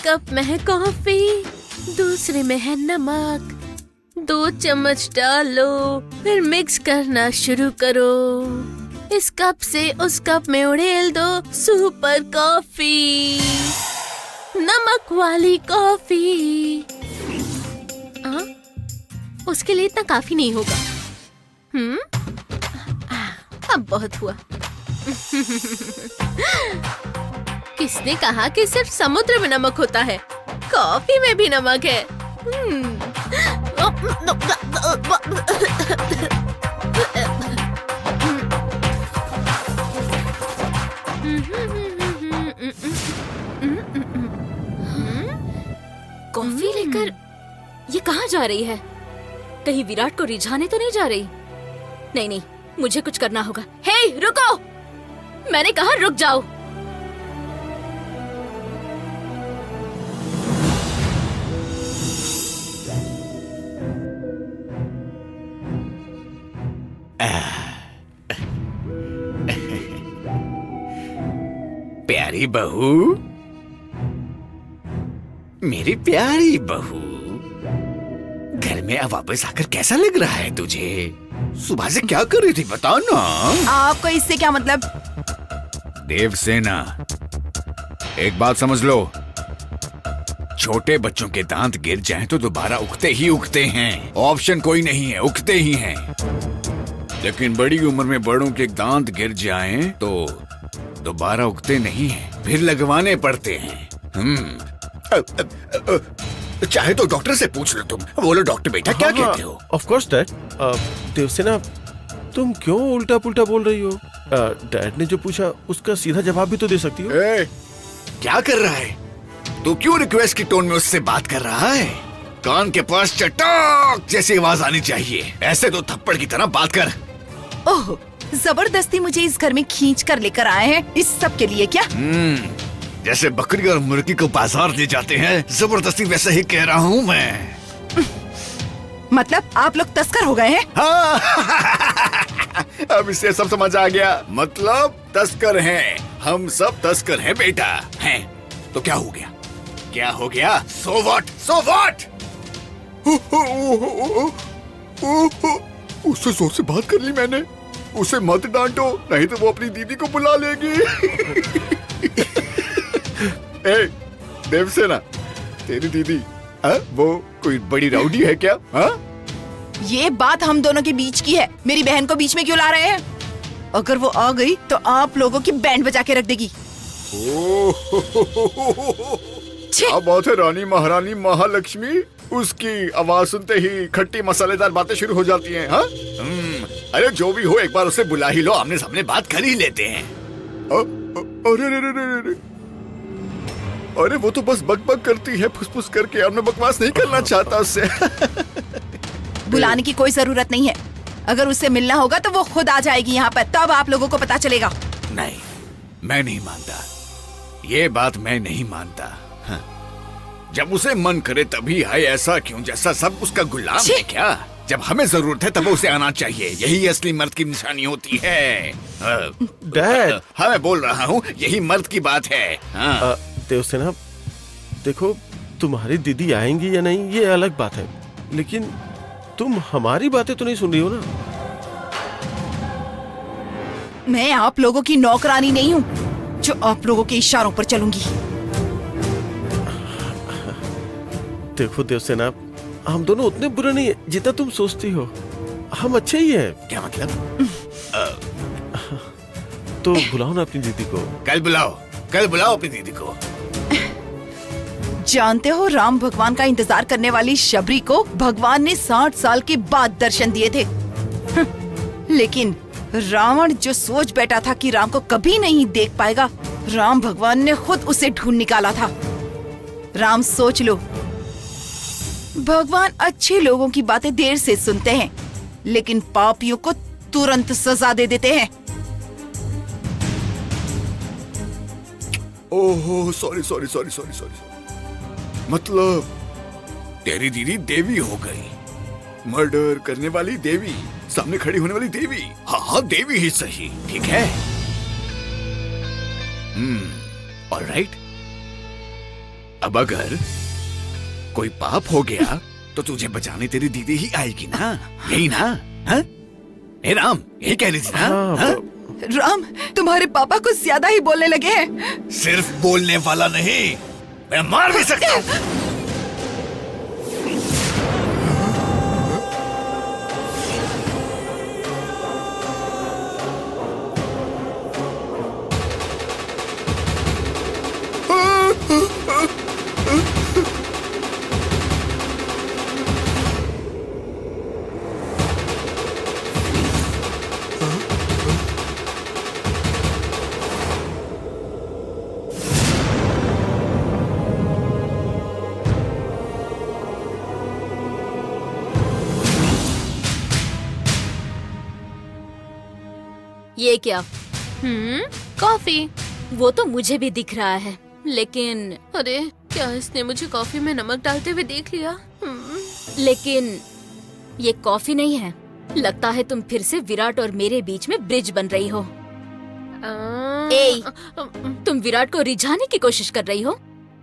Cup में है coffee, दूसरे में है नमक। 2 चम्मच डालो, फिर मिक्स करना शुरू करो। इस कप से उस कप में उड़ेल दो सुपर कॉफी, नमक वाली कॉफी। उसके लिए इतना काफी नहीं होगा। अब बहुत हुआ। किसने कहा कि सिर्फ समुद्र में नमक होता है? कॉफी में भी नमक है। कॉफी लेकर ये कहाँ जा रही है? कहीं विराट को रिझाने तो नहीं जा रही? नहीं नहीं, मुझे कुछ करना होगा। हे रुको, मैंने कहा रुक जाओ। प्यारी बहू, मेरी प्यारी बहू, घर में अब वापस आकर कैसा लग रहा है तुझे? सुबह से क्या कर रही थी बताओ ना। आपको इससे क्या मतलब? देवसेना, एक बात समझ लो, छोटे बच्चों के दांत गिर जाएं तो दोबारा उगते ही उगते हैं। ऑप्शन कोई नहीं है, उगते ही हैं। लेकिन बड़ी उम्र में बड़ों के दांत गिर जाएं तो दोबारा उगते नहीं हैं, फिर लगवाने पड़ते हैं। चाहे तो डॉक्टर से पूछ लो तुम। बोलो डॉक्टर बेटा, क्या कहते हो? Of course dad. देवसेना, तुम क्यों उल्टा पुल्टा बोल रही हो? डैड ने जो पूछा उसका सीधा जवाब भी तो दे सकती हो। क्या कर रहा है तू? क्यों रिक्वेस्ट की टोन में उससे बात कर रहा है? कान के पास चटाक जैसी आवाज आनी चाहिए, ऐसे तो थप्पड़ की तरह बात कर। ओह, जबरदस्ती मुझे इस घर में खींच कर लेकर आए हैं, इस सब के लिए क्या? जैसे बकरी और मुर्गी को बाजार ले जाते हैं, जबरदस्ती वैसे ही कह रहा हूँ मैं। मतलब आप लोग तस्कर हो गए हैं? हाँ। अब इससे सब समझ आ गया। मतलब तस्कर हैं, हम सब तस्कर हैं बेटा। हैं तो क्या हो गया? क्या हो गया? So what? So what? उससे जोर से बात कर ली मैंने। उसे मत डांटो, नहीं तो वो अपनी दीदी को बुला लेगी। ए, देवसेना, तेरी दीदी वो कोई बड़ी राउडी है क्या? ये बात हम दोनों के बीच की है, मेरी बहन को बीच में क्यों ला रहे हैं? अगर वो आ गई तो आप लोगों की बैंड बजा के रख देगी। क्या बात है रानी महारानी महालक्ष्मी, उसकी आवाज सुनते ही खट्टी मसालेदार बातें शुरू हो जाती हैं। हाँ? अरे जो भी हो, एक बार उसे बुला ही लो, आमने सामने बात कर ही लेते हैं। अरे वो तो बस बकबक करती है फुसफुस करके, और मैं बकवास नहीं करना चाहता उससे। बुलाने की कोई जरूरत नहीं है, अगर उससे मिलना होगा तो वो खुद आ जाएगी यहाँ पर, तब आप लोगों को पता चलेगा। नहीं, मैं नहीं मानता, ये बात मैं नहीं मानता। हाँ। जब उसे मन करे तभी आए, ऐसा क्यों जैसा सब उसका गुलाम है क्या? जब हमें जरूरत है तब उसे आना चाहिए, यही असली मर्द की निशानी होती है। डैड, हाँ मैं बोल रहा हूँ, यही मर्द की बात है। हाँ। देवसेना, देखो, तुम्हारी दीदी आएंगी या नहीं ये अलग बात है, लेकिन तुम हमारी बातें तो नहीं सुन रही हो ना? मैं आप लोगों की नौकरानी नहीं हूँ जो आप लोगों के इशारों पर चलूंगी। देखो देवसेना, हम दोनों उतने बुरे नहीं है जितना तुम सोचती हो, हम अच्छे ही हैं। क्या मतलब? तो बुलाओ ना अपनी दीदी को। कल बुलाओ, कल बुलाओ अपनी दीदी को। जानते हो, राम भगवान का इंतजार करने वाली शबरी को भगवान ने 60 साल के बाद दर्शन दिए थे। लेकिन रावण जो सोच बैठा था कि राम को कभी नहीं देख पाएगा, राम भगवान ने खुद उसे ढूंढ निकाला था। राम, सोच लो, भगवान अच्छे लोगों की बातें देर से सुनते हैं, लेकिन पापियों को तुरंत सजा दे देते हैं। ओहो, sorry sorry sorry sorry sorry. मतलब तेरी दीदी देवी हो गई, मर्डर करने वाली देवी, सामने खड़ी होने वाली देवी। हाँ हाँ, देवी ही सही, ठीक है। ऑलराइट, अब अगर कोई पाप हो गया तो तुझे बचाने तेरी दीदी ही आएगी ना, यही ना? हाँ? ए राम, यही कह रही थी ना? हाँ, हाँ? राम, तुम्हारे पापा कुछ ज्यादा ही बोलने लगे हैं। सिर्फ बोलने वाला नहीं, मैं मार भी सकता हूँ। ये क्या? कॉफी। वो तो मुझे भी दिख रहा है, लेकिन अरे क्या इसने मुझे कॉफी में नमक डालते हुए देख लिया? लेकिन ये कॉफी नहीं है। लगता है तुम फिर से विराट और मेरे बीच में ब्रिज बन रही हो। ए, तुम विराट को रिझाने की कोशिश कर रही हो?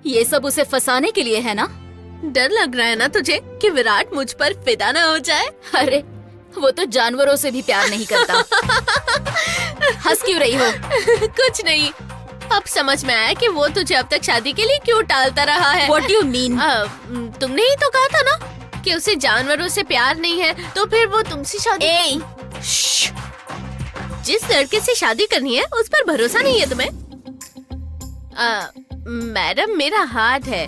ये सब उसे फंसाने के लिए है ना? डर लग रहा है ना तुझे कि विराट मुझ पर फिदा ना हो जाए? अरे वो तो जानवरों से भी प्यार नहीं करता। हंस क्यों रही हो? कुछ नहीं। अब समझ में आया कि वो तुझे अब तक शादी के लिए क्यों टालता रहा है। What do you mean? तुमने ही तो कहा था ना कि उसे जानवरों से प्यार नहीं है, तो फिर वो तुमसे शादी। ए, श्श्श। जिस लड़के से शादी करनी है उस पर भरोसा नहीं है तुम्हें? मैडम, मेरा हार्ट है,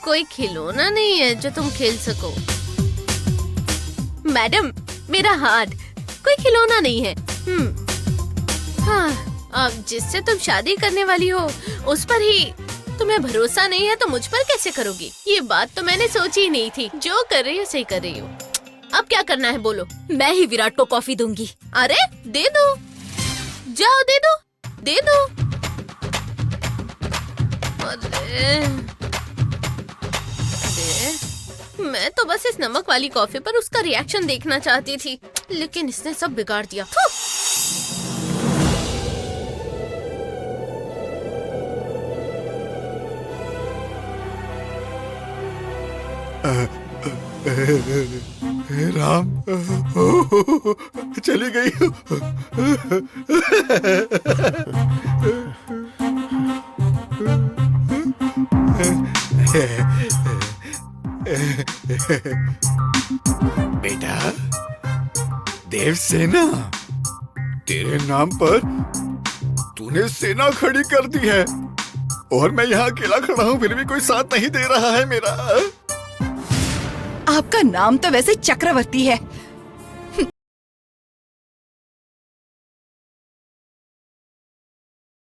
कोई खिलौना नहीं है जो तुम खेल सको। मैडम, मेरा हार्ट कोई खिलौना नहीं है। हाँ, अब जिससे तुम शादी करने वाली हो उस पर ही तुम्हें भरोसा नहीं है तो मुझ पर कैसे करोगी? ये बात तो मैंने सोची ही नहीं थी। जो कर रही हो सही कर रही हो। अब क्या करना है बोलो? मैं ही विराट को कॉफी दूंगी। अरे दे दो, जाओ दे दो, दे दो। अरे मैं तो बस इस नमक वाली कॉफी पर उसका रिएक्शन देखना चाहती थी, लेकिन इसने सब बिगाड़ दिया। राम, चली गई। बेटा, देवसेना, तेरे नाम पर तूने सेना खड़ी कर दी है और मैं यहाँ अकेला खड़ा हूँ, फिर भी कोई साथ नहीं दे रहा है मेरा। आपका नाम तो वैसे चक्रवर्ती है,